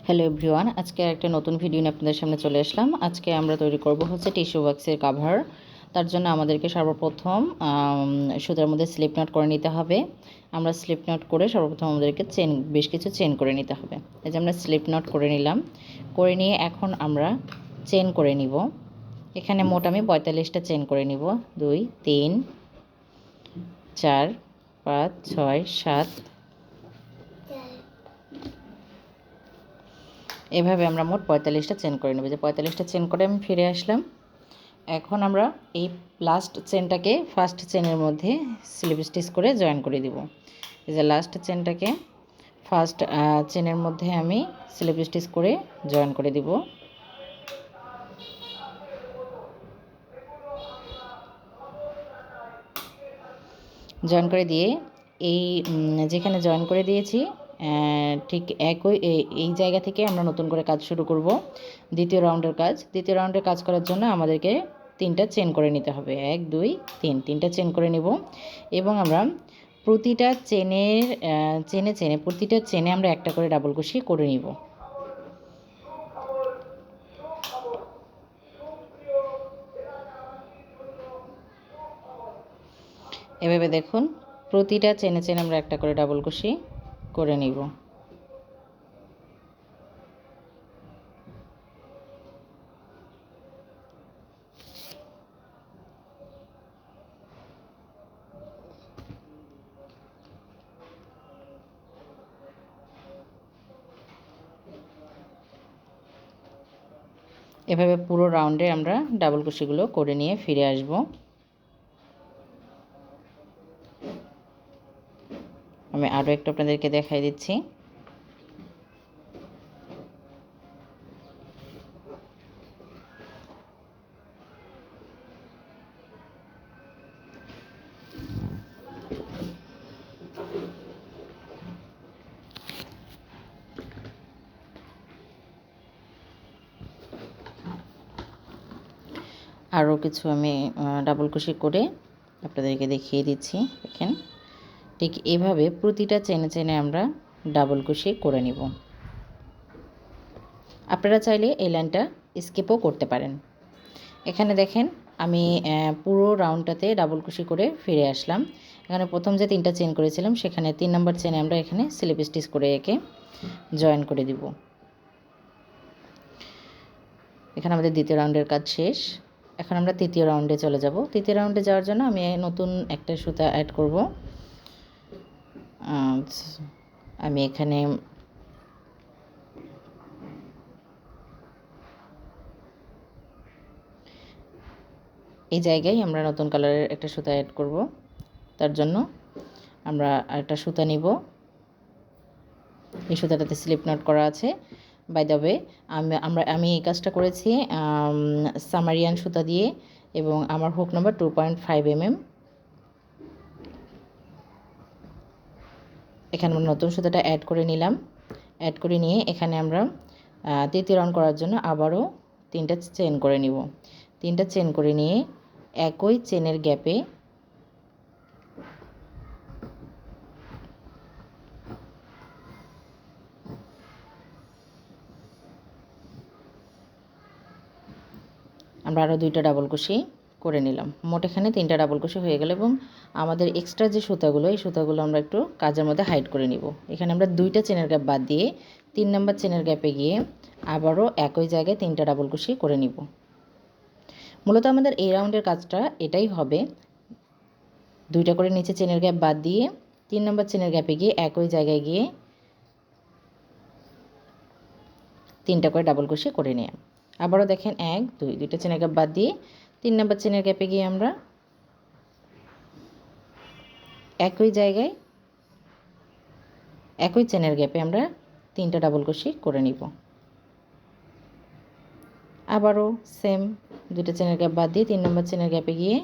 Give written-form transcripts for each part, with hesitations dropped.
Hello everyone, আজকে একটা নতুন ভিডিও নিয়ে আপনাদের সামনে চলে আসলাম। আজকে আমরা তৈরি করব হচ্ছে টিস্যু বক্সের কাভার। তার জন্য আমাদেরকে সর্বপ্রথম সুতার মধ্যে স্লিপ নট করে নিতে হবে। আমরা স্লিপ নট করে সর্বপ্রথম আমাদেরকে বেশ কিছু চেন করে নিতে হবে। এই যে আমরা স্লিপ নট করে নিলাম, করে নিয়ে এখন আমরা চেন করে নিব। এখানে মোট আমি 45টা চেন করে নিব। 2 3 4 5 6 7, এভাবে আমরা মোট 45টা চেন করে নেব। যে 45টা চেন করে আমি ফিরে আসলাম। এখন আমরা এই লাস্ট চেনটাকে ফার্স্ট চেনের মধ্যে স্লিপ স্টিচ করে জয়েন করে দিব। এই যে লাস্ট চেনটাকে ফার্স্ট চেনের মধ্যে আমি স্লিপ স্টিচ করে জয়েন করে দিব। জয়েন করে দিয়ে এই যেখানে জয়েন করে দিয়েছি ঠিক একই এই জায়গা থেকে আমরা নতুন করে কাজ শুরু করব। দ্বিতীয় রাউন্ডের কাজ করার জন্য আমাদেরকে 3টা চেন করে নিতে হবে। 1 2 3, 3টা চেন করে নিব এবং আমরা প্রতিটা চেনে আমরা একটা করে ডাবল কুশি করে নিব। এভাবে দেখুন, প্রতিটা চেনে আমরা একটা করে ডাবল কুশি করে নিব। এভাবে পুরো রাউন্ডে আমরা ডাবল কুশিগুলো করে নিয়ে ফিরে আসব। আমি আরও একটু আপনাদেরকে দেখাই দিচ্ছি। আরও কিছু আমি ডাবল কুশি করে আপনাদেরকে দেখিয়ে দিচ্ছি। দেখেন, ঠিক এভাবে প্রতিটা চেনে আমরা ডাবল কুশি করে নিব। আপনারা চাইলে এই লাইনটা স্কিপও করতে পারেন। এখানে দেখেন, আমি পুরো রাউন্ডটাতে ডাবল কুশি করে ফিরে আসলাম। এখানে প্রথম যে 3টা চেন করেছিলাম সেখানে 3 নম্বর চেনে আমরা এখানে স্লিপ স্টিচ করে একে জয়েন করে দিব। এখানে আমাদের দ্বিতীয় রাউন্ডের কাজ শেষ। এখন আমরা তৃতীয় রাউন্ডে চলে যাব। তৃতীয় রাউন্ডে যাওয়ার জন্য আমি নতুন একটা সুতা অ্যাড করব। আমি এখানে এই জায়গায় আমরা নতুন কালারের একটা সুতা অ্যাড করব। তার জন্য আমরা একটা সুতা নিব। এই সুতাটাতে স্লিপ নট করা আছে। বাই দ্য ওয়ে, আমি এই কাজটা করেছি সামারিয়ান সুতা দিয়ে এবং আমার হুক নাম্বার 2.5 mm। এখানে আমরা নতুন সুতাটা অ্যাড করে নিলাম। অ্যাড করে নিয়ে এখানে আমরা তৃতীয় রাউন্ড করার জন্য আবারও 3টা চেন করে নিব। 3টা চেন করে নিয়ে একই চেনের গ্যাপে আমরা আরও 2টা ডাবল কুশি করে নিলাম। মোট এখানে 3টা ডাবল কুশি হয়ে গেল এবং আমাদের এক্সট্রা যে সুতাগুলো, এই সুতাগুলো আমরা একটু কাজের মধ্যে হাইড করে নিব। এখানে আমরা 2টা চেনের গ্যাপ বাদ দিয়ে 3 নম্বর চেনের গ্যাপে গিয়ে আবারও একই জায়গায় 3টা ডাবল কুশি করে নিব। মূলত আমাদের এই রাউন্ডের কাজটা এটাই হবে। 2টা করে নিচে চেনের গ্যাপ বাদ দিয়ে 3 নম্বর চেনের গ্যাপে গিয়ে একই জায়গায় গিয়ে 3টা করে ডাবল কুশি করে নেওয়া। আবারও দেখেন 1 2, 2টা চেনের গ্যাপ বাদ দিয়ে 3 নম্বর চেনের গ্যাপে গিয়ে আমরা একই জায়গায় একই চেনের গ্যাপে আমরা 3টা ডাবল কুশি করে নিব। আবারও সেম 2টা চেনের গ্যাপ বাদ দিয়ে 3 নম্বর চেনের গ্যাপে গিয়ে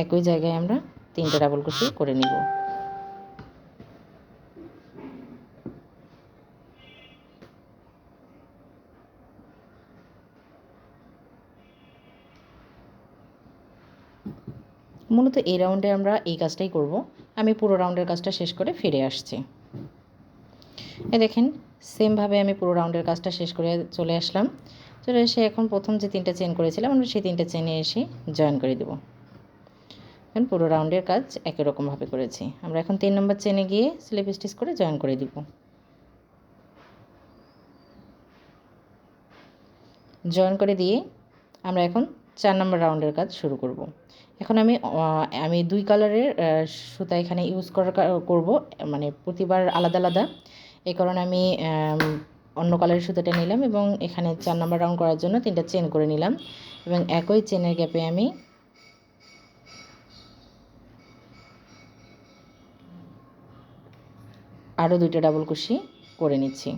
একই জায়গায় আমরা 3টা ডাবল কুশি করে নিব। মূলত এই রাউন্ডে আমরা এই কাজটাই করব। আমি পুরো রাউন্ডের কাজটা শেষ করে ফিরে আসছি। দেখেন, সেমভাবে আমি পুরো রাউন্ডের কাজটা শেষ করে চলে আসলাম। চলে এসে এখন প্রথম যে 3টা চেন করেছিলাম আমরা সেই 3টা চেনে এসে জয়েন করে দেব। এখন পুরো রাউন্ডের কাজ একই রকমভাবে করেছি। আমরা এখন 3 নম্বর চেনে গিয়ে স্লিপ স্টিচ করে জয়েন করে দিব। জয়েন করে দিয়ে আমরা এখন 4 নম্বর রাউন্ডের কাজ শুরু করব। এখন আমি 2 কালারের সুতা এখানে ইউজ করব, মানে প্রতিবার আলাদা আলাদা। এই কারণে আমি অন্য কালারের সুতাটা নিলাম এবং এখানে 4 নম্বর রাউন্ড করার জন্য 3টা চেন করে নিলাম এবং একই চেনের গ্যাপে আমি আরও 2টা ডাবল কুশি করে নিচ্ছি।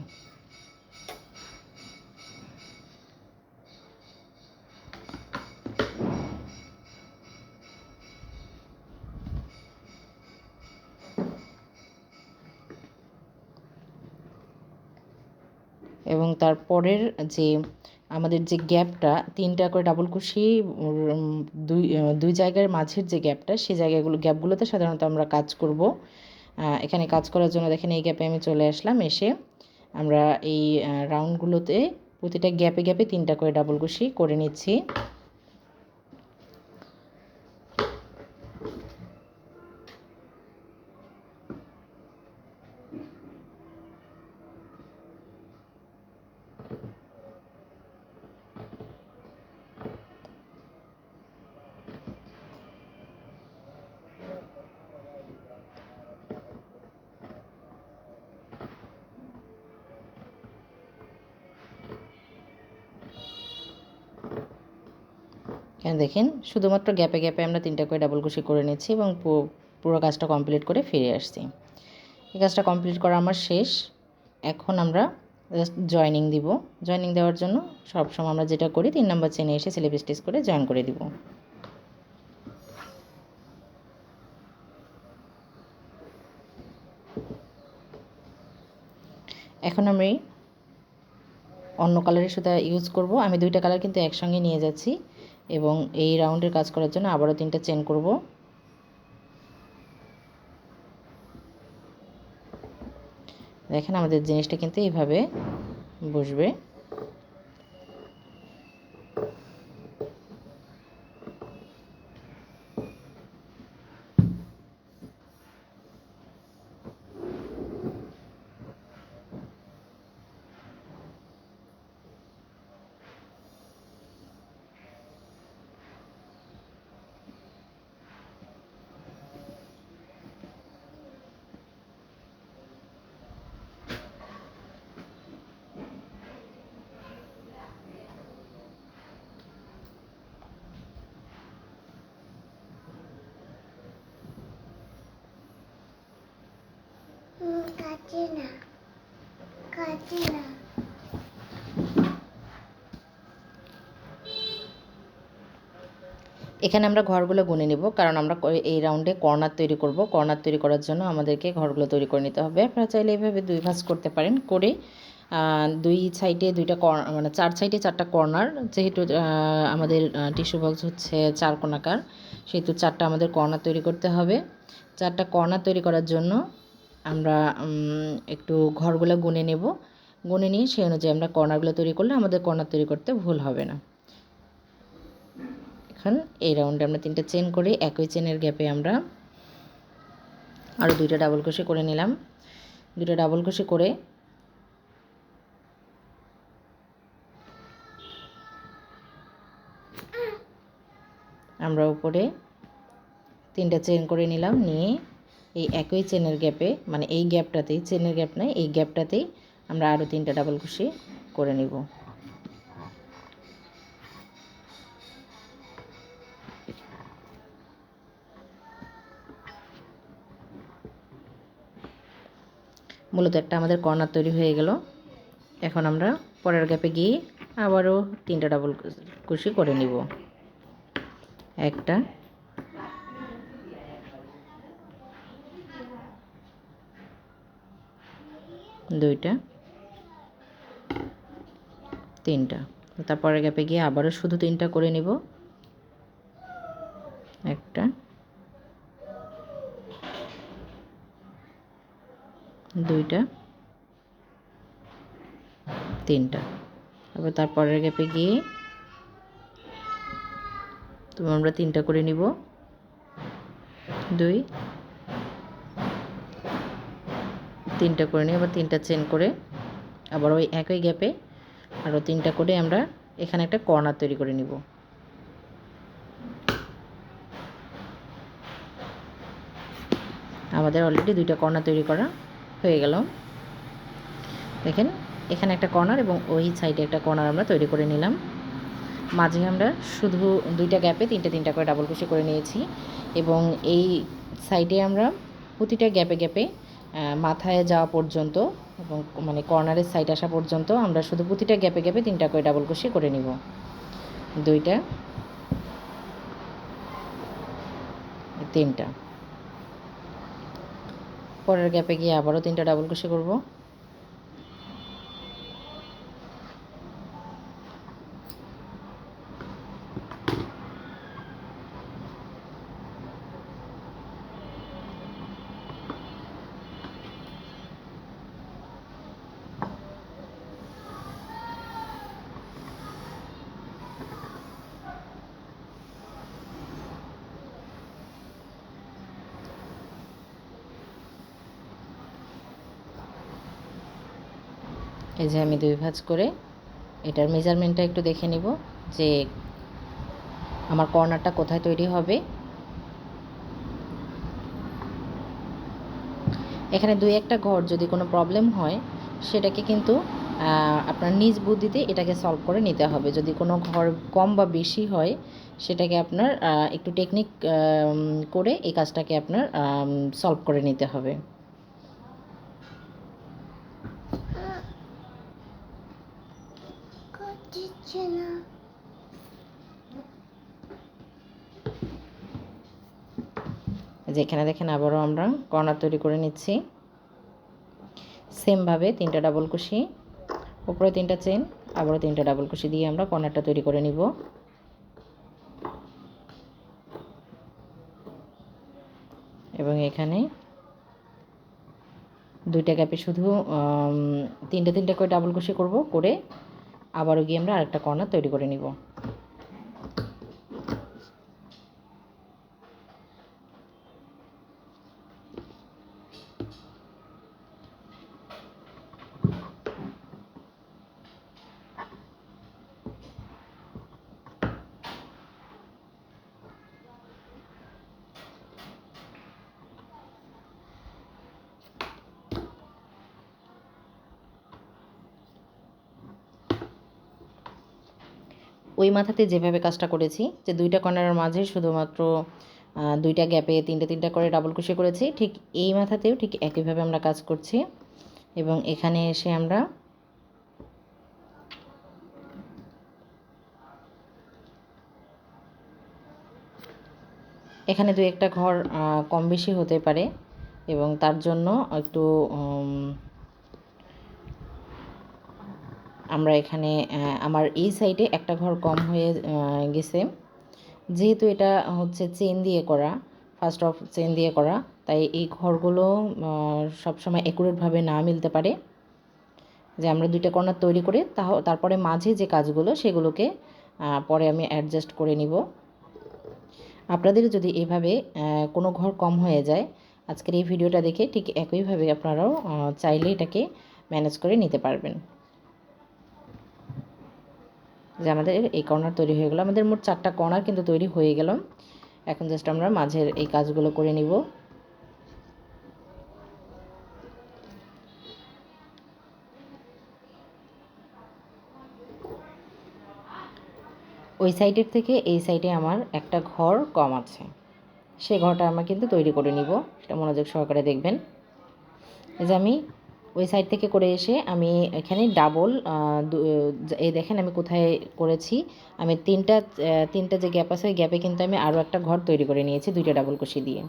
এবং তারপরের যে আমাদের যে গ্যাপটা 3টা করে ডাবল কুশি দুই জায়গার মাঝের যে গ্যাপটা, সেই গ্যাপগুলোতে সাধারণত আমরা কাজ করব। এখানে কাজ করার জন্য দেখেন এই গ্যাপে আমি চলে আসলাম। এসে আমরা এই রাউন্ডগুলোতে প্রতিটা গ্যাপে গ্যাপে 3টা করে ডাবল কুশি করে নিচ্ছি। এখানে দেখেন শুধুমাত্র গ্যাপে গ্যাপে আমরা 3টা করে ডাবল কুশি করে নিচ্ছি এবং পুরো কাজটা কমপ্লিট করে ফিরে আসছি। এই কাজটা কমপ্লিট করা আমার শেষ। এখন আমরা জাস্ট জয়েনিং দিব। জয়েনিং দেওয়ার জন্য সবসময় আমরা যেটা করি 3 নম্বর চেনে এসে স্লিপ স্টিচ করে জয়েন করে দিব। এখন আমি অন্য কালারের সুতা ইউজ করব। আমি 2টা কালার কিন্তু একসঙ্গে নিয়ে যাচ্ছি এবং এই রাউন্ডের কাজ করার জন্য আবারও 3টা চেন করব। দেখেন আমাদের জিনিসটা কিন্তু এইভাবে বসবে। এখানে আমরা ঘরগুলো গুনে নেব, কারণ আমরা এই রাউন্ডে কর্নার তৈরি করব। কর্নার তৈরি করার জন্য আমাদেরকে ঘরগুলো তৈরি করে নিতে হবে। আপনারা চাইলে এইভাবে 2 ভাঁজ করতে পারেন, করে 2 সাইডে 2টা মানে 4 সাইডে 4টা কর্নার। যেহেতু আমাদের টিস্যু বক্স হচ্ছে 4 কোণাকার, সেহেতু 4টা আমাদের কর্নার তৈরি করতে হবে। 4টা কর্নার তৈরি করার জন্য আমরা একটু ঘরগুলো গুনে নেব। গুনে নিয়ে সেই অনুযায়ী আমরা কর্নারগুলো তৈরি করলে আমাদের কর্নার তৈরি করতে ভুল হবে না। এখন এই রাউন্ডে আমরা 3টা চেন করে একই চেনের গ্যাপে আমরা আরও 2টা ডাবল ক্রোশে করে নিলাম। 2টা ডাবল ক্রোশে করে আমরা উপরে 3টা চেন করে নিলাম। নিয়ে এই একই চেনের গ্যাপে, মানে এই গ্যাপটাতেই, চেনের গ্যাপ নয়, এই গ্যাপটাতেই আমরা আরও 3টা ডাবল ক্রোশে করে নিব। মূলত একটা আমাদের কর্নার তৈরি হয়ে গেল। এখন আমরা পরের গ্যাপে গিয়ে আবারও 3টা ডাবল ক্রোশে করে নিব। একটা, দুইটা, 3টা। তারপরে গ্যাপে গিয়ে আবারও শুধু 3টা করে নিব। একটা, দুইটা, 3টা। আবার তারপরের গ্যাপে গিয়ে তো আমরা 3টা করে নিব, 2 3টা করে নিয়ে আবার 3টা চেন করে আবার ওই একই গ্যাপে আরও 3টা করে আমরা এখানে একটা কর্নার তৈরি করে নিব। আমাদের অলরেডি 2টা কর্নার তৈরি করা হয়ে গেল। দেখেন এখানে একটা কর্নার এবং ওই সাইডে একটা কর্নার আমরা তৈরি করে নিলাম। মাঝে আমরা শুধু 2টা গ্যাপে 3টা করে ডাবল ক্রোশে করে নিয়েছি এবং এই সাইডে আমরা প্রতিটা গ্যাপে গ্যাপে মাথায় যাওয়া পর্যন্ত এবং মানে কর্নারের সাইড আসা পর্যন্ত আমরা শুধু প্রতিটা গ্যাপে গ্যাপে 3টা করে ডাবল ক্রোশে করে নিব। 2টা 3টা, পরের গ্যাপে গিয়ে আবারও 3টা ডাবল ক্রোশে করব। এই যে আমি 2 ভাঁজ করে এটার মেজারমেন্টটা একটু দেখে নিব যে আমার কর্নারটা কোথায় তৈরি হবে। এখানে 2-1টা ঘর যদি কোনো প্রবলেম হয় সেটাকে কিন্তু আপনার নিজ বুদ্ধিতে এটাকে সলভ করে নিতে হবে। যদি কোনো ঘর কম বা বেশি হয় সেটাকে আপনার একটু টেকনিক করে এই কাজটাকে আপনার সলভ করে নিতে হবে। যেখানে দেখেন আবারও আমরা কর্নার তৈরি করে নিচ্ছি সেমভাবে 3টা ডাবল কুশি, উপরে 3টা চেন, আবারও 3টা ডাবল কুশি দিয়ে আমরা কর্নারটা তৈরি করে নিব। এবং এখানে 2টা গ্যাপে শুধু 3টা করে ডাবল কুশি করব, করে আবারও গিয়ে আমরা আরেকটা কর্নার তৈরি করে নিব। ওই মাথাতে যেভাবে কাজটা করেছি যে 2টা কর্নারের মাঝে শুধুমাত্র 2টা গ্যাপে 3টা করে ডাবল ক্রোশে করেছি, ঠিক এই মাথাতেও ঠিক একইভাবে আমরা কাজ করছি। এবং এখানে এসে আমরা এখানে 2-1টা ঘর কম বেশি হতে পারে এবং তার জন্য একটু আমরা এখানে আমার এই সাইডে একটা ঘর কম হয়ে গেছে, যেহেতু এটা হচ্ছে চেন দিয়ে করা, ফার্স্ট অফ চেন দিয়ে করা, তাই এই ঘরগুলো সবসময় অ্যাকুরেটভাবে না মিলতে পারে। যে আমরা 2টা কর্নার তৈরি করে তারপরে মাঝে যে কাজগুলো সেগুলোকে পরে আমি অ্যাডজাস্ট করে নিব। আপনাদের যদি এভাবে কোনো ঘর কম হয়ে যায় আজকের এই ভিডিওটা দেখে ঠিক একইভাবে আপনারাও চাইলে এটাকে ম্যানেজ করে নিতে পারবেন। যে আমাদের এই কর্নার তৈরি হয়ে গেল, আমাদের মোট 4টা কর্নার কিন্তু তৈরি হয়ে গেল। এখন জাস্ট আমরা মাঝের এই কাজগুলো করে নিব। ওই সাইডের থেকে এই সাইডে আমার একটা ঘর কম আছে, সেই ঘরটা আমরা কিন্তু তৈরি করে নিব, সেটা মনোযোগ সহকারে দেখবেন। এই যে আমি ওই সাইড থেকে করে এসে আমি এখানে ডাবল এই দেখেন আমি কোথায় করেছি, আমি তিনটা যে গ্যাপ আছে ওই গ্যাপে কিন্তু আমি আরও একটা ঘর তৈরি করে নিয়েছি 2টা ডাবল কুশি দিয়ে।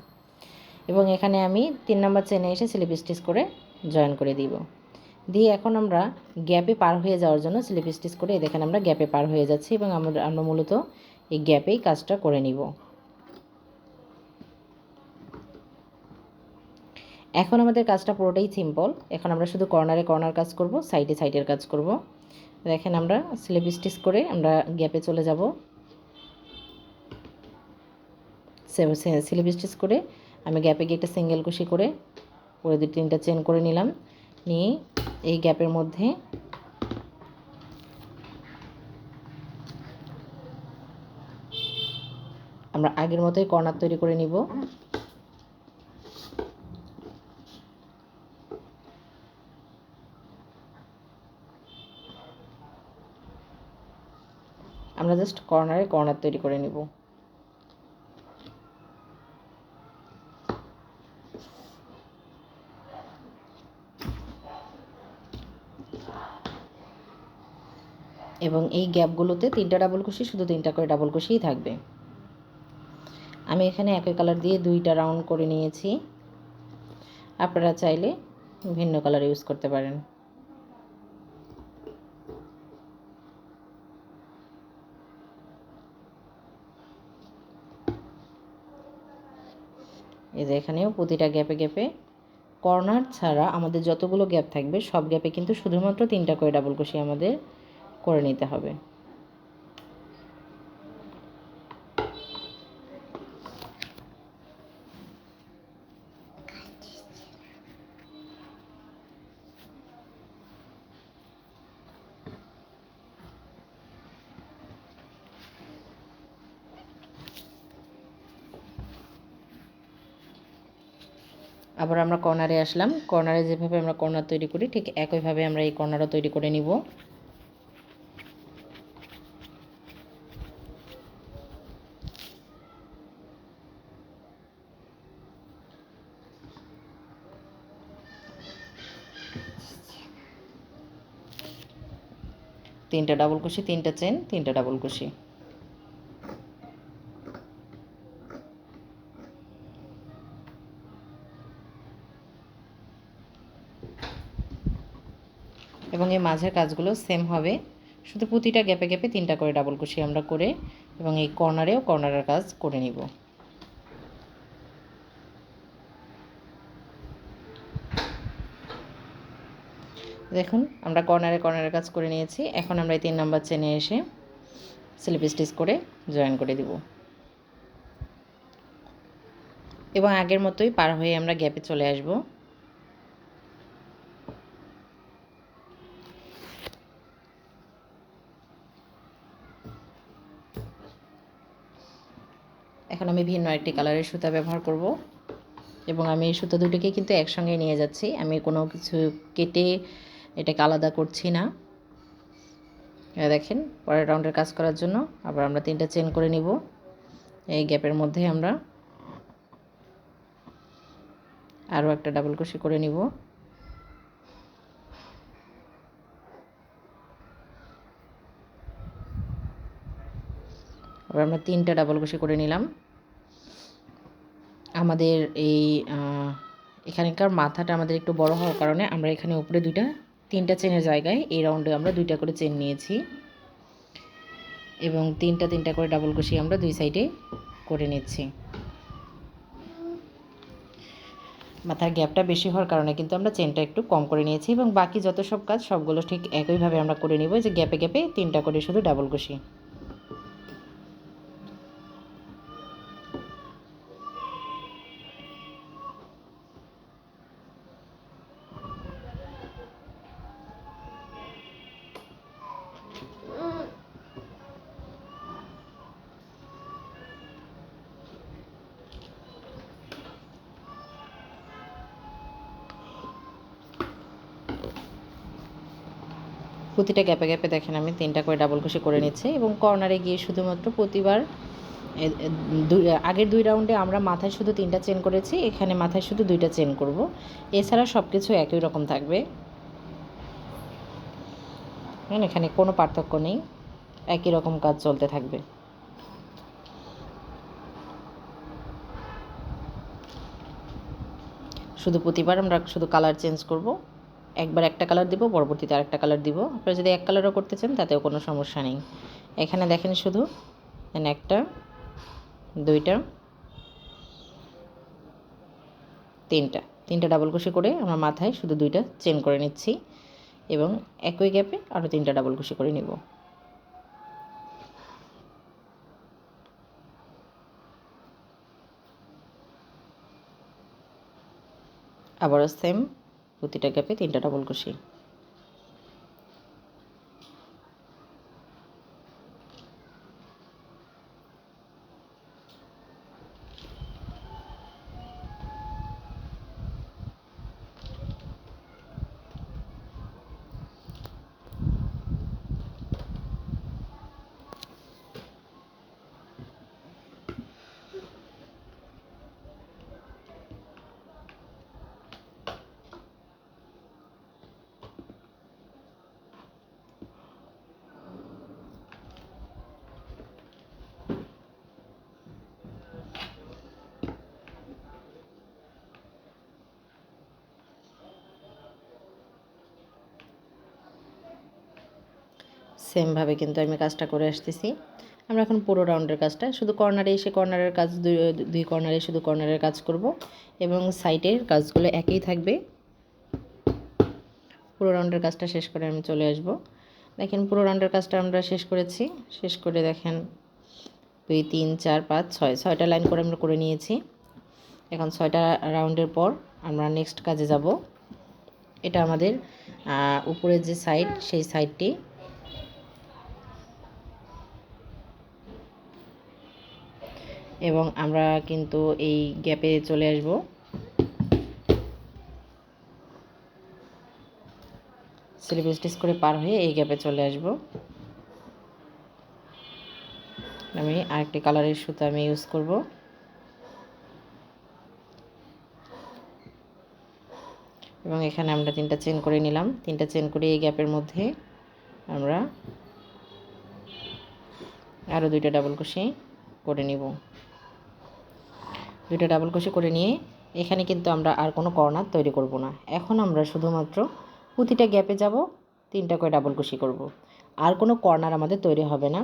এবং এখানে আমি 3 নম্বর চেনে এসে স্লিপ স্টিচ করে জয়েন করে দিব। দিয়ে এখন আমরা গ্যাপে পার হয়ে যাওয়ার জন্য স্লিপ স্টিচ করে দেখেন আমরা গ্যাপে পার হয়ে যাচ্ছি এবং আমরা মূলত এই গ্যাপেই কাজটা করে নিব। এখন আমাদের কাজটা পুরোটাই সিম্পল। এখন আমরা শুধু কর্নারে কর্নার কাজ করব, সাইডে সাইডের কাজ করব। দেখেন আমরা স্লিপ স্টিচ করে আমরা গ্যাপে চলে যাব। স্লিপ স্টিচ করে আমি গ্যাপে গিয়ে একটা সিঙ্গেল কুশি করে পরে 2-3টা চেন করে নিলাম। নিয়ে এই গ্যাপের মধ্যে আমরা আগের মতোই কর্নার তৈরি করে নিব। আমরা জাস্ট কর্নার তৈরি করে নিব। এবং এই গ্যাপগুলোতে 3টা ডাবল কুশি, শুধু 3টা করে ডাবল কুশিই থাকবে। আমি এখানে একই কালার দিয়ে 2টা রাউন্ড করে নিয়েছি। আপনারা চাইলে ভিন্ন কালার ইউজ করতে পারেন। এই যে এখানেও প্রতিটা গ্যাপে গ্যাপে কর্নার ছাড়া আমাদের যতগুলো গ্যাপ থাকবে সব গ্যাপে কিন্তু শুধুমাত্র 3টা করে ডাবল কুশি আমাদের করে নিতে হবে। আবার আমরা কর্নারে আসলাম। কর্নারে যেভাবে আমরা কর্নার তৈরি করি ঠিক একইভাবে আমরা এই কর্নারও তৈরি করে নিব। তিনটা ডাবল কুশি, 3টা চেন, 3টা ডাবল কুশি। এবং এই মাঝের কাজগুলো সেম হবে, শুধু প্রতিটা গ্যাপে গ্যাপে 3টা করে ডাবল কুশি আমরা করে এবং এই কর্নারেও কর্নারের কাজ করে নিব। দেখুন আমরা কর্নারের কাজ করে নিয়েছি। এখন আমরা এই 3 নাম্বার চেনে এসে স্লিপ স্টিচ করে জয়েন করে দিব এবং আগের মতোই পার হয়ে আমরা গ্যাপে চলে আসব। এখন আমি ভিন্ন একটি কালারের সুতা ব্যবহার করব এবং আমি এই সুতা দুটোকে কিন্তু একসঙ্গে নিয়ে যাচ্ছি। আমি কোনো কিছু কেটে এটাকে আলাদা করছি না। দেখেন পরের রাউন্ডের কাজ করার জন্য আবার আমরা 3টা চেন করে নিব। এই গ্যাপের মধ্যে আমরা আরও একটা ডাবল কুশি করে নিব। আবার আমরা 3টা ডাবল কুশি করে নিলাম। আমাদের এই এখানকার মাথাটা আমাদের একটু বড় হওয়ার কারণে আমরা এখানে উপরে 3টা চেনের জায়গায় এই রাউন্ডে আমরা 2টা করে চেন নিয়েছি এবং 3টা করে ডাবল কুশি আমরা 2 সাইডে করে নিচ্ছি। মাথার গ্যাপটা বেশি হওয়ার কারণে কিন্তু আমরা চেনটা একটু কম করে নিয়েছি এবং বাকি যত সব কাজ সবগুলো ঠিক একইভাবে আমরা করে নিব, যে গ্যাপে গ্যাপে 3টা করে শুধু ডাবল কুশি। প্রতিটা গ্যাপে গ্যাপে দেখেন আমি 3টা করে ডাবল কুশি করে নিচ্ছি এবং কর্নারে গিয়ে শুধুমাত্র প্রতিবার আগের 2 রাউন্ডে আমরা মাথায় শুধু 3টা চেন করেছি, এখানে মাথায় শুধু 2টা চেন করব। এছাড়া সব কিছু একই রকম থাকবে, এখানে কোনো পার্থক্য নেই, একই রকম কাজ চলতে থাকবে। শুধু প্রতিবার আমরা শুধু কালার চেঞ্জ করব। একবার একটা কালার দিব, পরবর্তীতে আরেকটা কালার দিব। আপনারা যদি এক কালারও করতে চান তাতেও কোনো সমস্যা নেই। এখানে দেখেন শুধু একটা, 2টা, 3টা ডাবল কুশি করে আমরা মাথায় শুধু 2টা চেন করে নিচ্ছি এবং একই গ্যাপে আরও 3টা ডাবল কুশি করে নিব। আবারও সেম প্রতিটা গ্যাপে 3টা ডাবল কুশি। সেমভাবে কিন্তু আমি কাজটা করে আসতেছি। আমরা এখন পুরো রাউন্ডের কাজটা শুধু কর্নারে এসে কর্নারের কাজ দুই কর্নারে শুধু কর্নারের কাজ করব এবং সাইডের কাজগুলো একই থাকবে। পুরো রাউন্ডের কাজটা শেষ করে আমি চলে আসব। দেখেন পুরো রাউন্ডের কাজটা আমরা শেষ করেছি। শেষ করে দেখেন 2 3 4 5 6 6টা লাইন করে আমরা করে নিয়েছি। এখন 6টা রাউন্ডের পর আমরা নেক্সট কাজে যাব। এটা আমাদের উপরের যে সাইড সেই সাইডটি এবং আমরা কিন্তু এই গ্যাপে চলে আসব। স্লিপ স্টিচ করে পার হয়ে এই গ্যাপে চলে আসব। আমি আরেকটি কালারের সুতা আমি ইউজ করব। এবং এখানে আমরা 3টা চেন করে নিলাম। 3টা চেন করে এই গ্যাপের মধ্যে আমরা আরও 2টা ডাবল কুশি করে নিব। 2টা ডাবল কুশি করে নিয়ে এখানে কিন্তু আমরা আর কোনো কর্নার তৈরি করব না। এখন আমরা শুধুমাত্র প্রতিটা গ্যাপে যাব, 3টা করে ডাবল কুশি করব। আর কোনো কর্নার আমাদের তৈরি হবে না।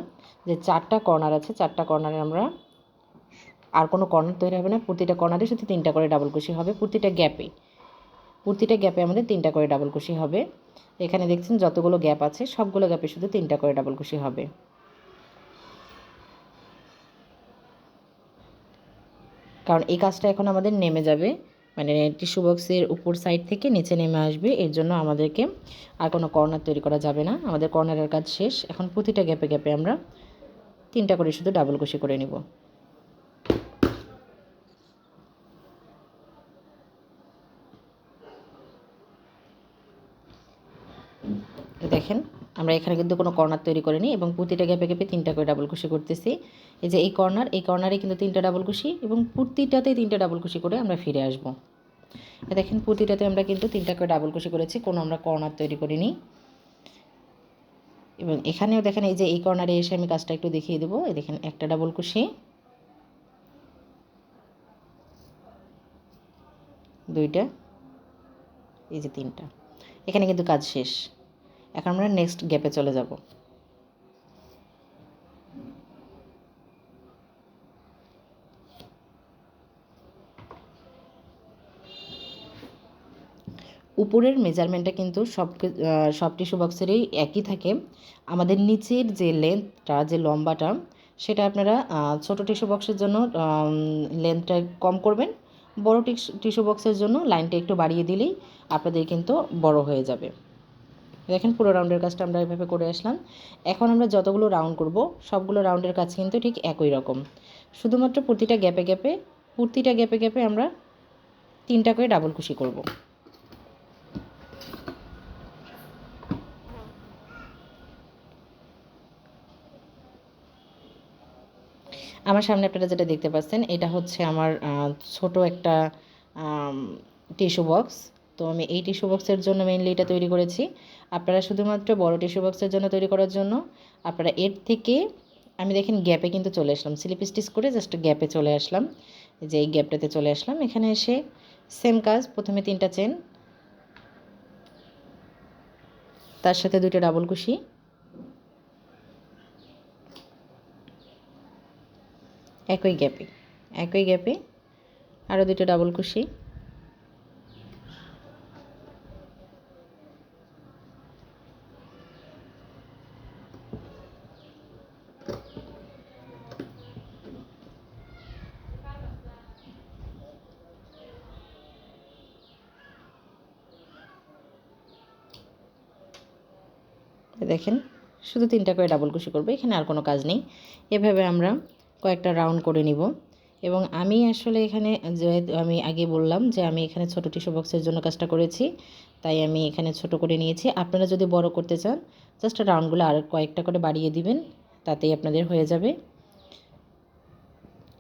যে 4টা কর্নার আছে 4টা কর্নারে আমরা আর কোনো কর্নার তৈরি হবে না। প্রতিটা কর্নারে শুধু 3টা করে ডাবল কুশি হবে। প্রতিটা গ্যাপে আমাদের 3টা করে ডাবল কুশি হবে। এখানে দেখছেন যতগুলো গ্যাপ আছে সবগুলো গ্যাপে শুধু 3টা করে ডাবল কুশি হবে। কারণ এই কাজটা এখন আমাদের নেমে যাবে, মানে টিস্যু বক্সের উপর সাইড থেকে নিচে নেমে আসবে। এর জন্য আমাদেরকে আর কোনো কর্নার তৈরি করা যাবে না। আমাদের কর্নারের কাজ শেষ। এখন প্রতিটা গ্যাপে গ্যাপে আমরা 3টা করে শুধু ডাবল কুশি করে নিব। দেখেন আমরা এখানে কিন্তু কোনো কর্নার তৈরি করিনি এবং প্রতিটা গ্যাপে গ্যাপে 3টা করে ডাবল কুশি করতেছি। এই যে এই কর্নারে কিন্তু 3টা ডাবল কুশি এবং প্রতিটাতেই 3টা ডাবল কুশি করে আমরা ফিরে আসব। দেখেন প্রতিটাতে আমরা কিন্তু 3টা করে ডাবল কুশি করেছি, কোনো আমরা কর্নার তৈরি করিনি। এবং এখানেও দেখেন এই যে এই কর্নারে এসে আমি কাজটা একটু দেখিয়ে দেবো। এই দেখেন একটা ডাবল কুশি, 2টা, এই যে 3টা। এখানে কিন্তু কাজ শেষ। এখন আমরা নেক্সট গ্যাপে চলে যাব। উপরের মেজারমেন্টটা কিন্তু সব টিস্যু বক্সেরই একই থাকে। আমাদের নিচের যে লেন্থটা, যে লম্বাটা, সেটা আপনারা ছোট টিস্যু বক্সের জন্য লেন্থটা কম করবেন। বড় টিস্যু বক্সের জন্য লাইনটা একটু বাড়িয়ে দিলেই আপনাদের কিন্তু বড় হয়ে যাবে। দেখেন পুরো রাউন্ডের কাজটা আমরা এভাবে করে আসলাম। এখন আমরা যতগুলো রাউন্ড করব সবগুলো রাউন্ডের কাজ কিন্তু ঠিক একই রকম। শুধুমাত্র প্রতিটা গ্যাপে গ্যাপে আমরা 3টা করে ডাবল কুশি করব। আমার সামনে আপনারা যেটা দেখতে পাচ্ছেন এটা হচ্ছে আমার ছোট একটা টিস্যু বক্স। তো আমি এই টিস্যু বক্সের জন্য মেইনলি এটা তৈরি করেছি। আপনারা শুধুমাত্র বড় টিস্যু বক্সের জন্য তৈরি করার জন্য আপনারা এর থেকে আমি দেখেন গ্যাপে কিন্তু চলে আসলাম, স্লিপ স্টিচ করে জাস্ট গ্যাপে চলে আসলাম। যে এই গ্যাপটাতে চলে আসলাম, এখানে এসে সেম কাজ, প্রথমে 3টা চেন, তার সাথে 2টা ডাবল কুশি, একই গ্যাপে আরও 2টা ডাবল কুশি, দেখেন শুধু 3টা করে ডাবল কুশি করব, এখানে আর কোনো কাজ নেই। এভাবে আমরা কয়েকটা রাউন্ড করে নিব। এবং আমি আসলে এখানে যেহেতু আমি আগে বললাম যে আমি এখানে ছোটো টিস্যু বক্সের জন্য কাজটা করেছি, তাই আমি এখানে ছোট করে নিয়েছি। আপনারা যদি বড় করতে চান জাস্ট রাউন্ডগুলো আর কয়েকটা করে বাড়িয়ে দিবেন, তাতেই আপনাদের হয়ে যাবে।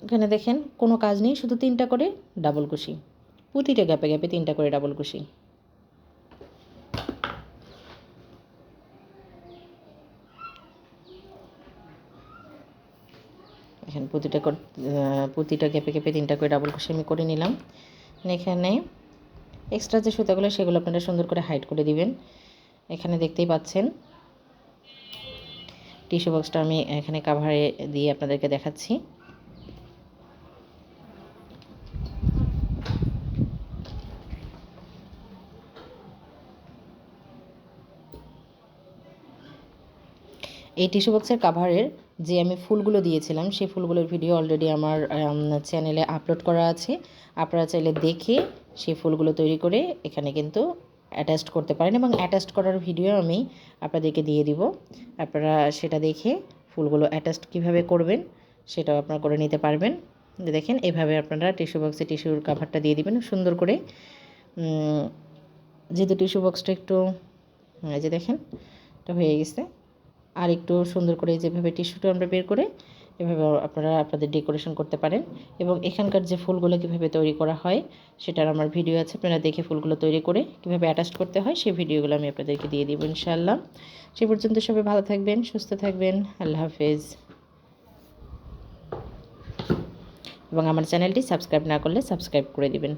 এখানে দেখেন কোনো কাজ নেই, শুধু 3টা করে ডাবল কুশি, প্রতিটা গ্যাপে গ্যাপে 3টা করে ডাবল কুশি। এখানে প্রতিটা গ্যাপে গ্যাপে 3টা করে ডাবল কুশি আমি করে নিলাম। এখানে এক্সট্রা যে সুতাগুলো সেগুলো আপনারা সুন্দর করে হাইড করে দিবেন। এখানে দেখতেই পাচ্ছেন টিস্যু বক্সটা আমি এখানে কাভারে দিয়ে আপনাদেরকে দেখাচ্ছি। এই টিস্যু বক্সের কাভারের যে আমি ফুলগুলো দিয়েছিলাম সেই ফুলগুলোর ভিডিও অলরেডি আমার চ্যানেলে আপলোড করা আছে। আপনারা চাইলে দেখে সেই ফুলগুলো তৈরি করে এখানে কিন্তু অ্যাটাচড করতে পারেন, এবং অ্যাটাচড করার ভিডিও আমি আপনাদেরকে দিয়ে দিব। আপনারা সেটা দেখে ফুলগুলো অ্যাটাচড কীভাবে করবেন সেটাও আপনারা করে নিতে পারবেন। দেখেন এভাবে আপনারা টিস্যু বক্সে টিস্যুর কাভারটা দিয়ে দিবেন সুন্দর করে। যেহেতু টিস্যু বক্সটা একটু এই যে দেখেন এটা হয়ে গেছে, আর একটু সুন্দর করে যেভাবে টিস্যুটা আমরা বের করে এভাবে আপনারা আপনাদের ডেকোরেশন করতে পারেন। এবং এখানকার যে ফুলগুলো কীভাবে তৈরি করা হয় সেটার আমার ভিডিও আছে, আপনারা দেখে ফুলগুলো তৈরি করে কীভাবে অ্যাটাচ করতে হয় সেই ভিডিওগুলো আমি আপনাদেরকে দিয়ে দিব ইনশাআল্লাহ। সে পর্যন্ত সবাই ভালো থাকবেন, সুস্থ থাকবেন, আল্লাহ হাফেজ। এবং আমার চ্যানেলটি সাবস্ক্রাইব না করলে সাবস্ক্রাইব করে দিবেন।